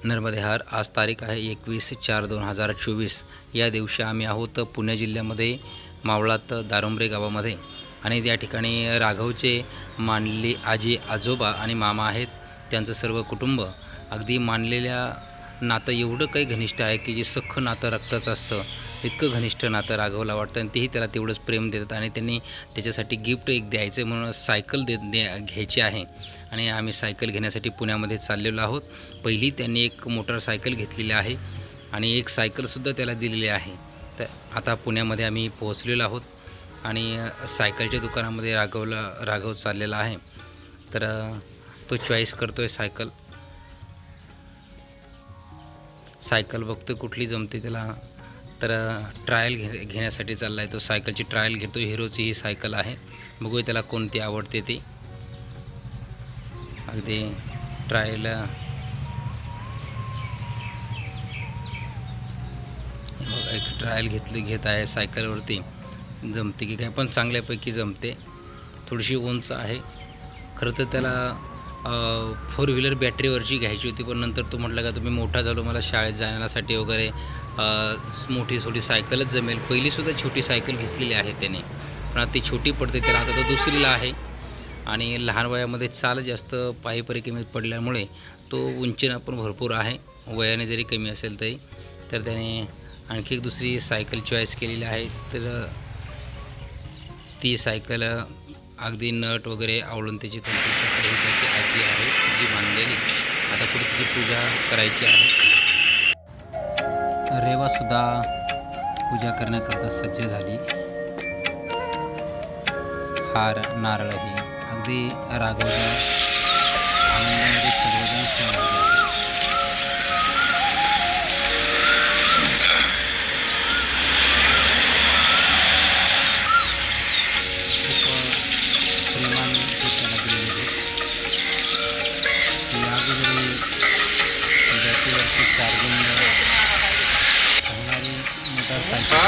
नर्मदेहार आज तारीख आहे 21/4/2024। या दिवशी आम्ही आहोत पुणे जिल्ह्यामध्ये मावळात दारुंबरे गावामध्ये आणि त्या ठिकाणी राघवचे मानले आजी आजोबा आणि मामा आहेत, त्यांचं सर्व कुटुंब अगदी मानलेल्या नातं एवढं काही घनिष्ठ आहे की जे सख्खं नातं रक्ताचं असतं इतकं घनिष्ठ नातं राघवला वाटतं आणि तेही त्याला तेवढंच प्रेम देतात आणि त्यांनी त्याच्यासाठी गिफ्ट एक द्यायचं म्हणून सायकल घ्यायची आहे आणि आम्ही सायकल घेण्यासाठी पुण्यामध्ये चाललेलो आहोत। पहिली त्यांनी एक मोटारसायकल घेतलेली आहे आणि एक सायकलसुद्धा त्याला दिलेली आहे। तर आता पुण्यामध्ये आम्ही पोहोचलेलो आहोत आणि सायकलच्या दुकानामध्ये राघव चाललेला आहे। तर तो चॉईस करतोय सायकल बघतो कुठली जमते त्याला। तर ट्रायल घेण्यासाठी चालला आहे तो, सायकलची ट्रायल घेतो। हिरोची ही सायकल आहे, बघूया त्याला कोणती आवडते ती। अगदी ट्रायल एक ट्रायल घेत आहे सायकलवरती, जमते की काय, पण चांगल्यापैकी जमते। थोडीशी उंच आहे खरं तर, त्याला 4 व्हीलर बॅटरीवरची घ्यायची होती, पण नंतर तो म्हटला का तुम्ही मोठा झालो, मला शाळेत जाण्यासाठी वगैरे मोठी छोटी सायकलच जमेल। पहिलीसुद्धा छोटी सायकल घेतलेली आहे त्याने, पण आता ती छोटी पडते त्याला। आता तो दुसरीला आहे आणि लहान वयामध्ये चाल जास्त पायी कमी पडल्यामुळे तो उंचीनं पण भरपूर आहे, वयाने जरी कमी असेल तरी। तर त्याने आणखी एक दुसरी सायकल चॉईस केलेली आहे। तर ती सायकल अगदी नट वगैरे आवडून त्याची त्याची आजी आहे जी मानलेली। आता पुढे तिची पूजा करायची आहे। रेवासुद्धा पूजा करण्याकरता सज्ज झाली, हार नारळही अगदी राघवच्या आनंदामध्ये सर्वजण सहभागी आहेत। प्रेमाने त्याला दिलेले या अगोदर बॅटरीवरची चार्जिंग मोटारसायकल